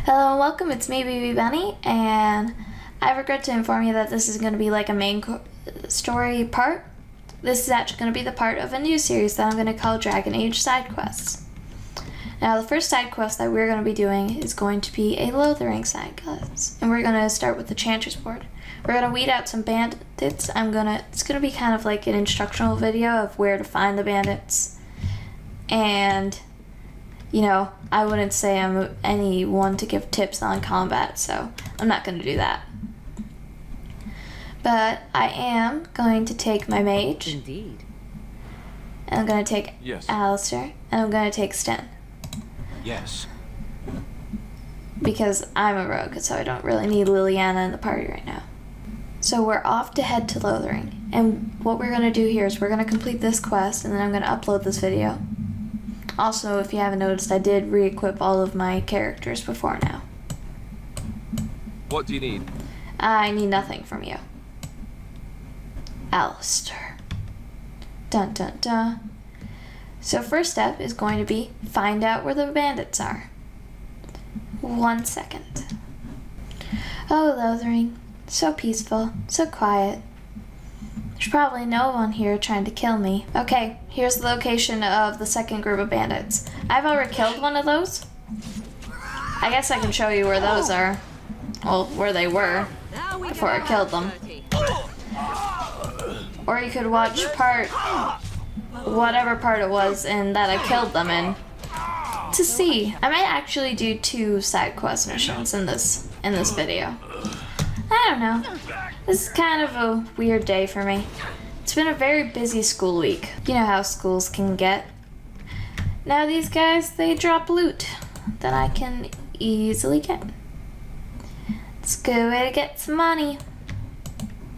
Hello and welcome, it's me, BB Bunny, and I regret to inform you that this is going to be like a main story part. This is actually going to be the part of a new series that I'm going to call Dragon Age Side Quests. Now, the first side quest that we're going to be doing is going to be a Lothering side quest, and we're going to start with the Chanter's Board. We're going to weed out some bandits. It's going to be kind of like an instructional video of where to find the bandits, and you know, I wouldn't say I'm anyone to give tips on combat, so I'm not going to do that. But I am going to take my mage. Indeed. And I'm going to take Yes. Alistair, and I'm going to take Sten. Yes. Because I'm a rogue, so I don't really need Liliana in the party right now. So we're off to head to Lothering. And what we're going to do here is we're going to complete this quest, and then I'm going to upload this video. Also, if you haven't noticed, I did re-equip all of my characters before now. What do you need? I need nothing from you. Alistair. Dun dun dun. So first step is going to be find out where the bandits are. 1 second. Oh, Lothering. So peaceful, so quiet. There's probably no one here trying to kill me. Okay, here's the location of the second group of bandits. I've already killed one of those. I guess I can show you where those are. Well, where they were before I killed them. Or you could watch whatever part it was in that I killed them in to see. I might actually do 2 side quest missions in this video. I don't know. This is kind of a weird day for me. It's been a very busy school week. You know how schools can get. Now these guys, they drop loot that I can easily get. It's a good way to get some money.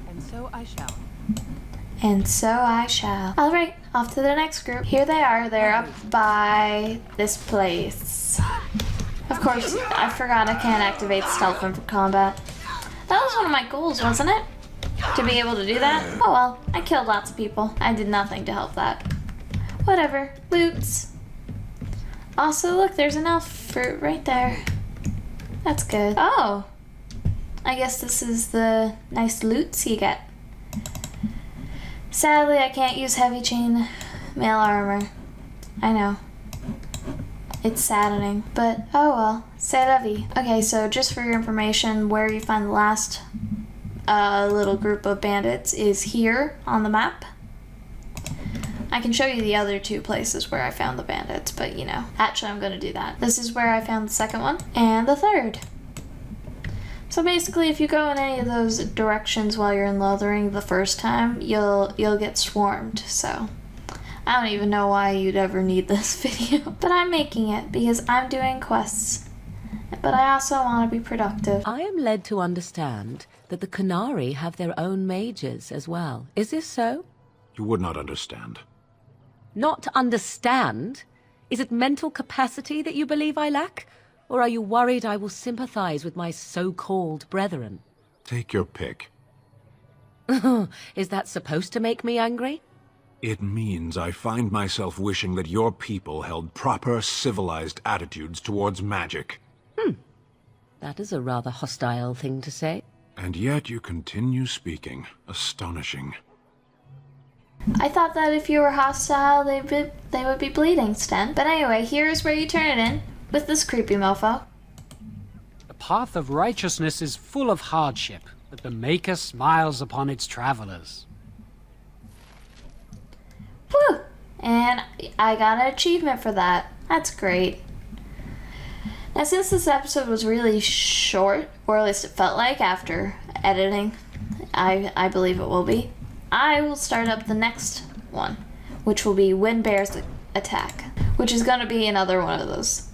And so I shall. And so I shall. Alright, off to the next group. Here they are. They're up by this place. Of course, I forgot I can't activate stealth for combat. That was one of my goals, wasn't it? To be able to do that? Oh well, I killed lots of people. I did nothing to help that. Whatever. Loots. Also, look, there's an elf fruit right there. That's good. Oh. I guess this is the nice loots you get. Sadly, I can't use heavy chain mail armor. I know. It's saddening, but oh well, c'est la vie. Okay, so just for your information, where you find the last little group of bandits is here on the map. I can show you the other 2 places where I found the bandits, but you know, actually I'm gonna do that. This is where I found the second one, and the third. So basically, if you go in any of those directions while you're in Lothering the first time, you'll get swarmed, so I don't even know why you'd ever need this video, but I'm making it because I'm doing quests. But I also want to be productive. I am led to understand that the Canary have their own mages as well. Is this so? You would not understand. Not understand? Is it mental capacity that you believe I lack? Or are you worried I will sympathize with my so-called brethren? Take your pick. Is that supposed to make me angry? It means I find myself wishing that your people held proper, civilized attitudes towards magic. That is a rather hostile thing to say. And yet you continue speaking. Astonishing. I thought that if you were hostile, they would be bleeding, Sten. But anyway, here's where you turn it in with this creepy mofo. The path of righteousness is full of hardship, but the Maker smiles upon its travelers. Woo! And I got an achievement for that. That's great. Now, since this episode was really short, or at least it felt like after editing, I believe it will be, I will start up the next one, which will be When Bears Attack, which is going to be another one of those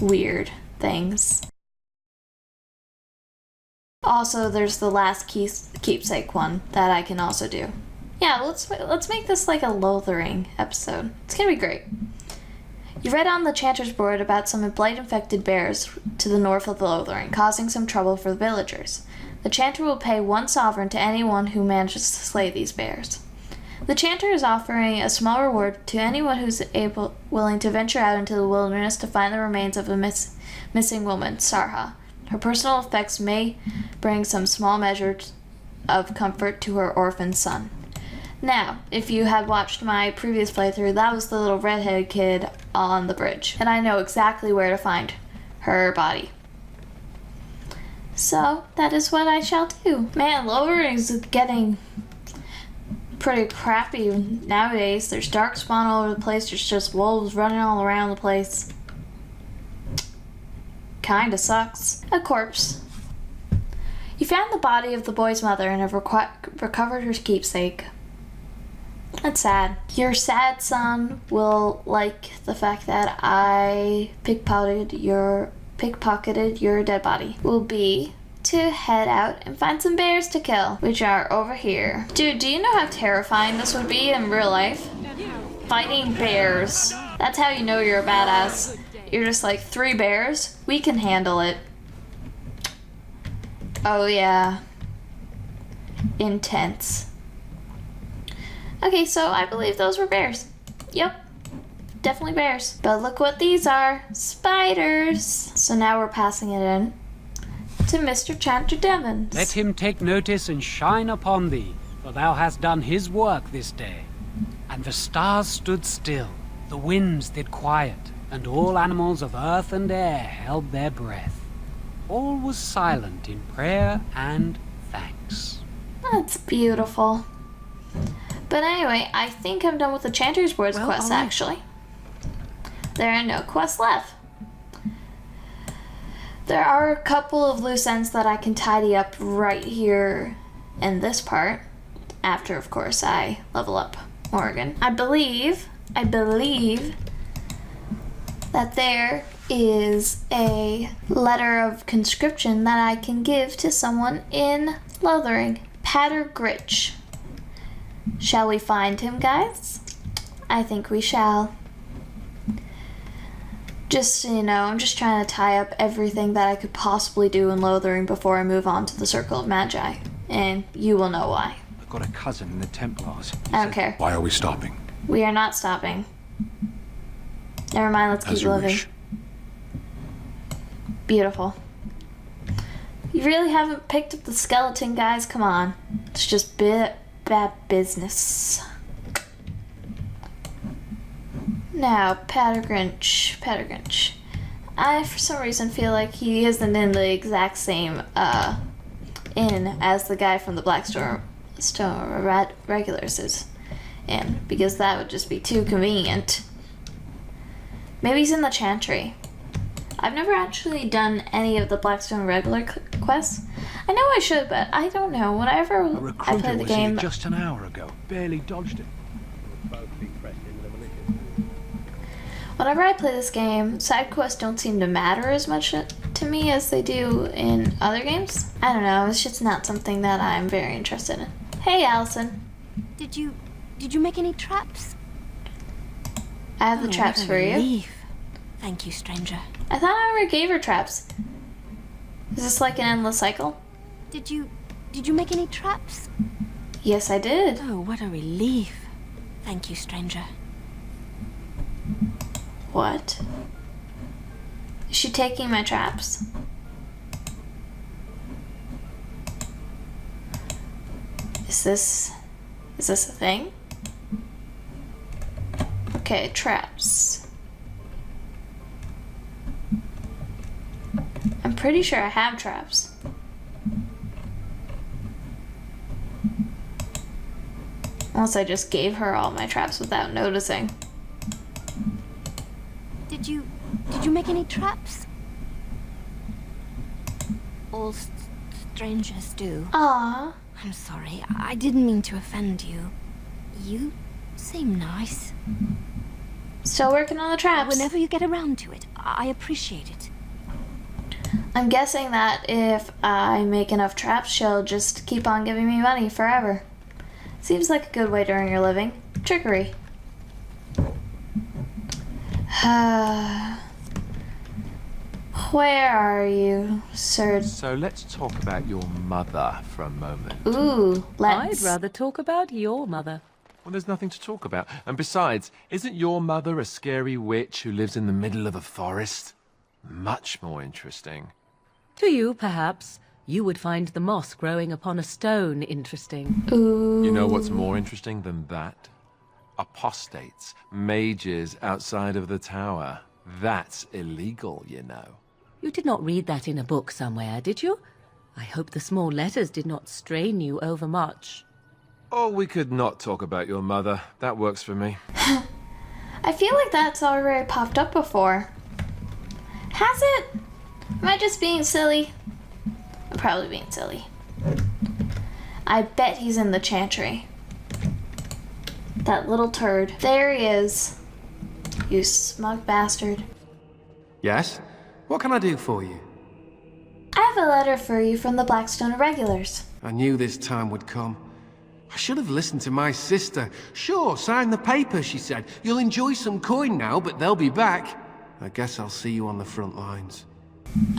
weird things. Also, there's the last keepsake one that I can also do. Yeah, let's make this like a Lothering episode. It's gonna be great. You read on the Chanter's Board about some blight-infected bears to the north of Lothering, causing some trouble for the villagers. The Chanter will pay 1 sovereign to anyone who manages to slay these bears. The Chanter is offering a small reward to anyone who's willing to venture out into the wilderness to find the remains of a missing woman, Sarha. Her personal effects may bring some small measure of comfort to her orphan son. Now, if you had watched my previous playthrough, that was the little redheaded kid on the bridge, and I know exactly where to find her body. So, that is what I shall do. Man, Lothering is getting pretty crappy nowadays. There's darkspawn all over the place. There's just wolves running all around the place. Kinda sucks. A corpse. You found the body of the boy's mother and have recovered her keepsake. That's sad. Your sad son will like the fact that I pickpocketed your dead body. Will be to head out and find some bears to kill, which are over here. Dude, do you know how terrifying this would be in real life? Fighting bears. That's how you know you're a badass. You're just like, 3 bears? We can handle it. Oh yeah. Intense. Okay, so I believe those were bears. Yep. Definitely bears. But look what these are. Spiders. So now we're passing it in to Mr. Chanter Devons. Let him take notice and shine upon thee, for thou hast done his work this day. And the stars stood still, the winds did quiet, and all animals of earth and air held their breath. All was silent in prayer and thanks. That's beautiful. But anyway, I think I'm done with the Chanter's Words quest, actually. There are no quests left. There are a couple of loose ends that I can tidy up right here in this part. After, of course, I level up Morgan. I believe that there is a letter of conscription that I can give to someone in Lothering. Pater Grinch. Shall we find him, guys? I think we shall. Just so you know, I'm just trying to tie up everything that I could possibly do in Lothering before I move on to the Circle of Magi. And you will know why. I've got a cousin in the Templars. I don't care. Why are we stopping? We are not stopping. Never mind, let's keep living. Wish. Beautiful. You really haven't picked up the skeleton, guys? Come on. It's just bad business. Now, Pater Grinch. I, for some reason, feel like he isn't in the exact same inn as the guy from the Blackstone Regulars is in, because that would just be too convenient. Maybe he's in the Chantry. I've never actually done any of the Blackstone Regular quests. I know I should, but I don't know. Whenever I play the game, just an hour ago. Barely dodged it. whenever I play this game, side quests don't seem to matter as much to me as they do in other games. I don't know. It's just not something that I'm very interested in. Hey, Allison. Did you make any traps? I have the traps for you. Relief. Thank you, stranger. I thought I already gave her traps. Is this like an endless cycle? Did you make any traps? Yes, I did. Oh, what a relief. Thank you, stranger. What? Is she taking my traps? Is this a thing? Okay, traps. I'm pretty sure I have traps. Unless I just gave her all my traps without noticing. Did you make any traps? All strangers do. Aww. I'm sorry. I didn't mean to offend you. You seem nice. Still working on the traps. Whenever you get around to it, I appreciate it. I'm guessing that if I make enough traps, she'll just keep on giving me money forever. Seems like a good way to earn your living. Trickery. Where are you, sir? So let's talk about your mother for a moment. Ooh, I'd let's. rather talk about your mother. Well, there's nothing to talk about. And besides, isn't your mother a scary witch who lives in the middle of a forest? Much more interesting. To you, perhaps, you would find the moss growing upon a stone interesting. Ooh. You know what's more interesting than that? Apostates, mages outside of the tower. That's illegal, you know. You did not read that in a book somewhere, did you? I hope the small letters did not strain you overmuch. Or we could not talk about your mother. That works for me. I feel like that's already popped up before. Has it? Am I just being silly? I'm probably being silly. I bet he's in the chantry. That little turd. There he is. You smug bastard. Yes? What can I do for you? I have a letter for you from the Blackstone Irregulars. I knew this time would come. I should have listened to my sister. Sure, sign the paper, she said. You'll enjoy some coin now, but they'll be back. I guess I'll see you on the front lines.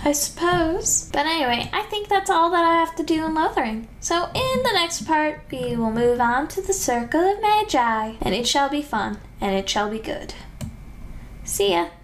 I suppose. But anyway, I think that's all that I have to do in Lothering. So in the next part, we will move on to the Circle of Magi. And it shall be fun, and it shall be good. See ya.